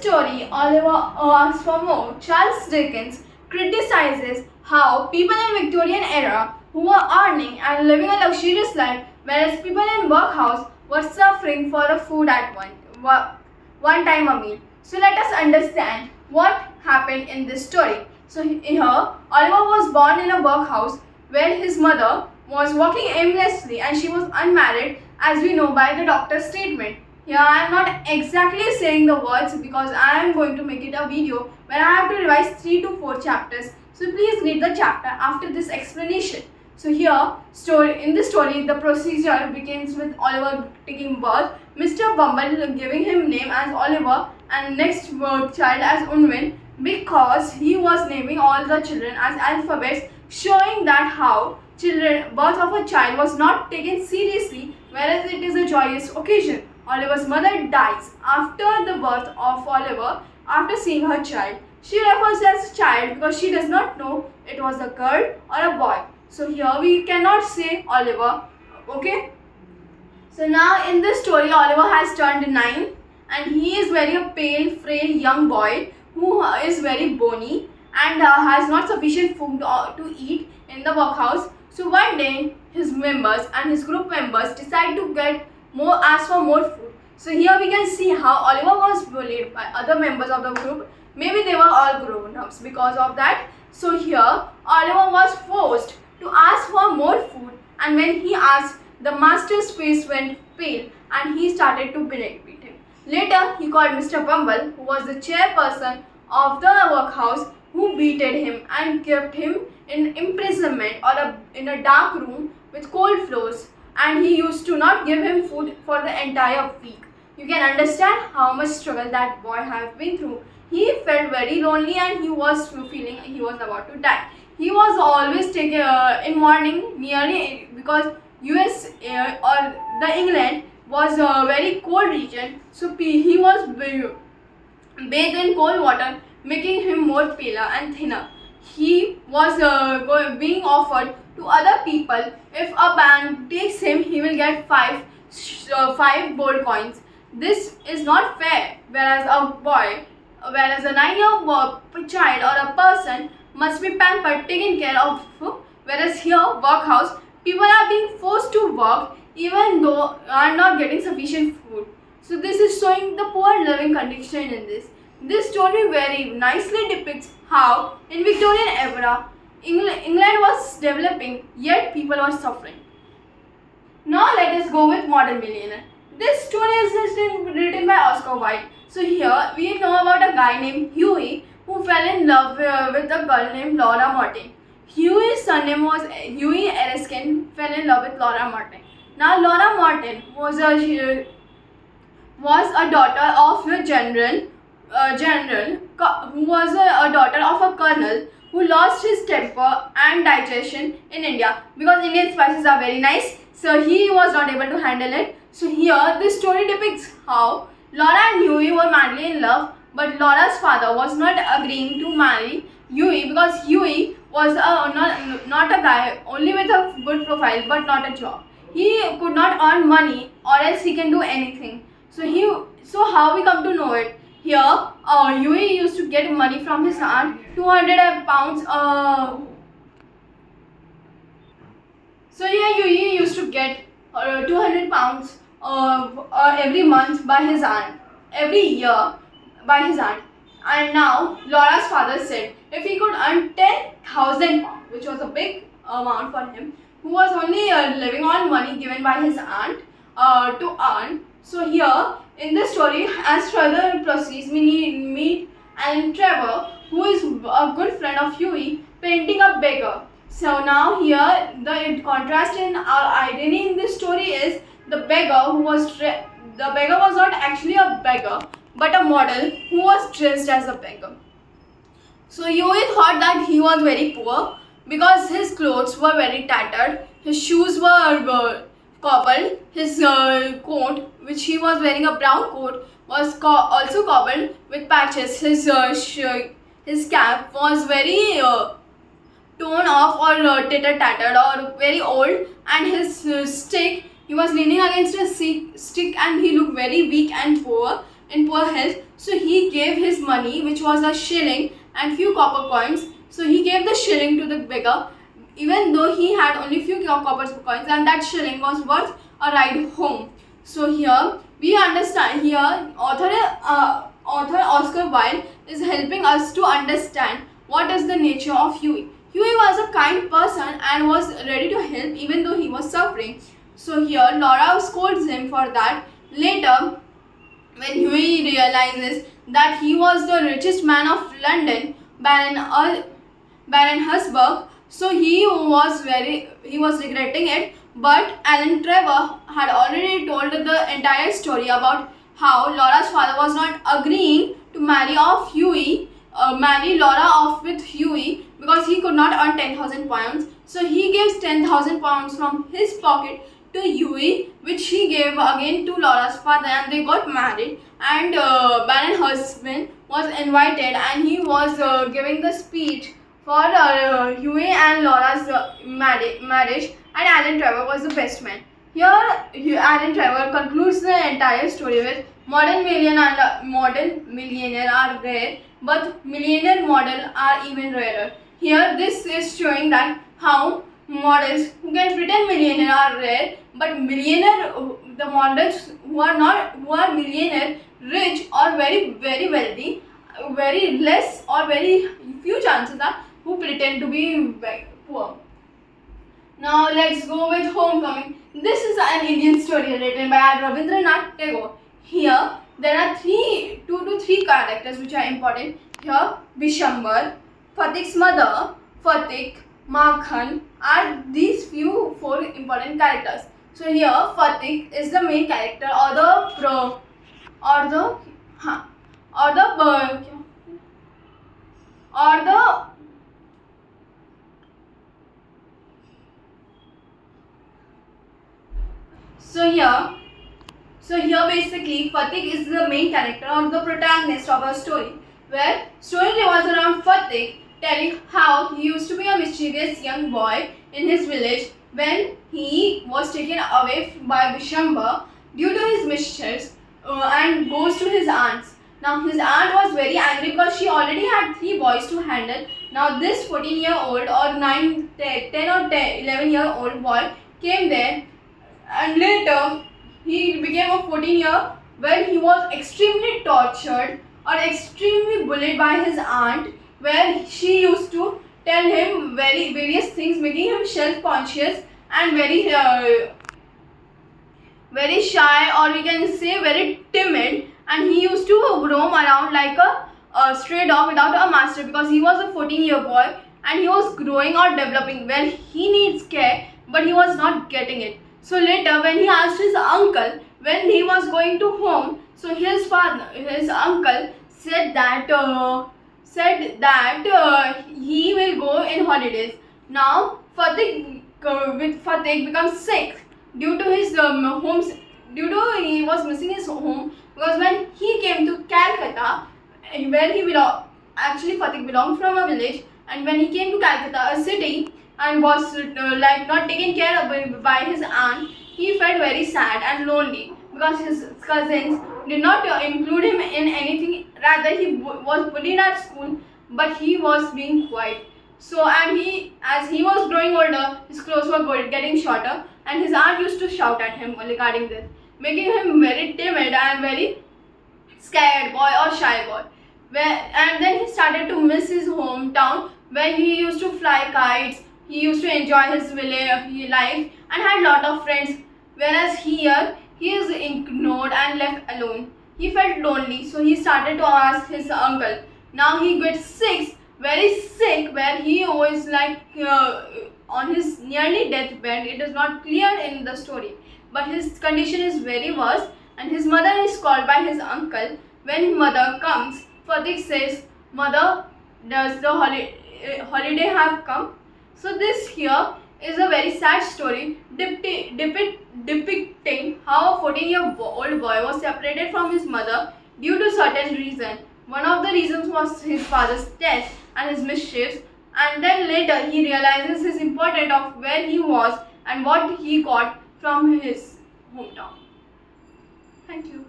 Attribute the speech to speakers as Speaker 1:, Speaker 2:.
Speaker 1: story, Oliver asks for more. Charles Dickens criticizes how people in Victorian era who were earning and living a luxurious life, whereas people in workhouse were suffering for a food at one time a meal. So let us understand what happened in this story. So here, Oliver was born in a workhouse where his mother was working aimlessly and she was unmarried, as we know by the doctor's statement. Here I am not exactly saying the words because I am going to make it a video where I have to revise 3 to 4 chapters. So please read the chapter after this explanation. So here, in the story, the procedure begins with Oliver taking birth, Mr. Bumble giving him name as Oliver and next child as Unwin, because he was naming all the children as alphabets, showing that how birth of a child was not taken seriously, whereas it is a joyous occasion. Oliver's mother dies after the birth of Oliver. After seeing her child, she refers as child because she does not know it was a girl or a boy. So here we cannot say Oliver. Okay. So now in this story, Oliver has turned 9 and he is very a pale, frail young boy who is very bony and has not sufficient food to eat in the workhouse. So one day his members and his group members decide to ask for more food. So here we can see how Oliver was bullied by other members of the group. Maybe they were all grown-ups because of that. So here Oliver was forced to ask for more food, and when he asked, the master's face went pale and he started to berate him. Later he called Mr. Bumble, who was the chairperson of the workhouse, who beated him and kept him in imprisonment or in a dark room with cold floors, and he used to not give him food for the entire week. You can understand how much struggle that boy have been through. He felt very lonely and he was feeling he was about to die. He was always taken in morning nearly because US or the England was a very cold region, so he was bathed in cold water, making him more paler and thinner. He was being offered to other people. If a man takes him, he will get five gold coins. This is not fair. Whereas a 9-year child or a person must be pampered, taken care of. Whereas here, workhouse, people are being forced to work even though are not getting sufficient food. So this is showing the poor living condition in this. This story very nicely depicts how in Victorian era England was developing, yet people were suffering. Now let us go with Modern Millionaire. This story is written by Oscar Wilde. So here we know about a guy named Huey who fell in love with a girl named Laura Martin. Huey's surname was Huey Erskine, fell in love with Laura Martin. Now Laura Martin was a daughter of a general who was a daughter of a colonel who lost his temper and digestion in India because Indian spices are very nice. So he was not able to handle it. So here this story depicts how Laura and Huey were madly in love, but Laura's father was not agreeing to marry Huey because Huey was not a guy only with a good profile but not a job. He could not earn money or else he can do anything. So how we come to know it? Here, Huey used to get money from his aunt, 200 pounds. So here Huey used to get 200 pounds every month by his aunt, every year by his aunt. And now Laura's father said if he could earn 10,000 pounds, which was a big amount for him, who was only living on money given by his aunt to earn. So here in this story, as further proceeds, we meet Alan Trevor, who is a good friend of Huey, painting a beggar. So now here the contrast in our irony in this story is the beggar was not actually a beggar but a model who was dressed as a beggar. So Huey thought that he was very poor because his clothes were very tattered, his shoes were cobbled, his coat, which he was wearing a brown coat, was also cobbled with patches. His cap was very torn off or tattered or very old, and his stick, he was leaning against a stick and he looked very weak and poor, in poor health. So he gave his money, which was a shilling and few copper coins. So he gave the shilling to the beggar, even though he had only few copper coins, and that shilling was worth a ride home. So here we understand, here author Oscar Wilde is helping us to understand what is the nature of Huey. Huey was a kind person and was ready to help even though he was suffering. So here Laura scolds him for that. Later, when Huey realizes that he was the richest man of London, Baron Husberg, so he was regretting it. But Alan Trevor had already told the entire story about how Laura's father was not agreeing to marry Laura off with Huey because he could not earn 10,000 pounds. So he gives 10,000 pounds from his pocket to Huey, which he gave again to Laura's father, and they got married. And Baron Husband was invited, and he was giving the speech for Huey and Laura's marriage, and Alan Trevor was the best man. Here, Alan Trevor concludes the entire story with modern millionaire are rare, but millionaire model are even rarer. Here, this is showing that how models who can pretend millionaire are rare, but the models who are millionaire, rich or very wealthy, very less or very few chances are who pretend to be poor. Now let's go with Homecoming. This is an Indian story written by Rabindranath Tagore. Here there are two to three characters which are important. Here Bishambar, Fatik's mother, Fatik, Makhan are these four important characters. So here Fatik is the main character or the So here basically Fatik is the main character or the protagonist of our story, where story revolves around Fatik telling how he used to be a mischievous young boy in his village when he was taken away by Bishambar due to his mischiefs and goes to his aunt's. Now his aunt was very angry because she already had 3 boys to handle. Now this 14-year-old or 10 or 11-year-old boy came there, and later he became a 14-year when he was extremely tortured or extremely bullied by his aunt, where she used to tell him various things, making him self-conscious and very shy, or we can say very timid, and he used to roam around like a stray dog without a master because he was a 14-year boy and he was growing or developing where he needs care, but he was not getting it. So later when he asked his uncle when he was going to home, so his uncle said that he will go in holidays. Now Fatik becomes sick due to his he was missing his home, because when he came to Calcutta, where he belonged, actually Fatik belonged from a village, and when he came to Calcutta, a city, and was not taken care of by his aunt, he felt very sad and lonely because his cousins did not include him in anything. Rather, he was bullied at school, but he was being quiet. So, and as he was growing older, his clothes were getting shorter, and his aunt used to shout at him regarding this, making him very timid and very scared boy or shy boy. And then he started to miss his hometown, where he used to fly kites. He used to enjoy his village life and had lot of friends. Whereas here, he is ignored and left alone. He felt lonely, so he started to ask his uncle. Now he gets sick, very sick, where he was on his nearly deathbed. It is not clear in the story, but his condition is very worse, and his mother is called by his uncle. When mother comes, Fatik says, "Mother, does the holiday have come?" So this here is a very sad story depicting how a 14-year-old boy was separated from his mother due to certain reason. One of the reasons was his father's death and his mischiefs, and then later he realizes his importance of where he was and what he got from his hometown. Thank you.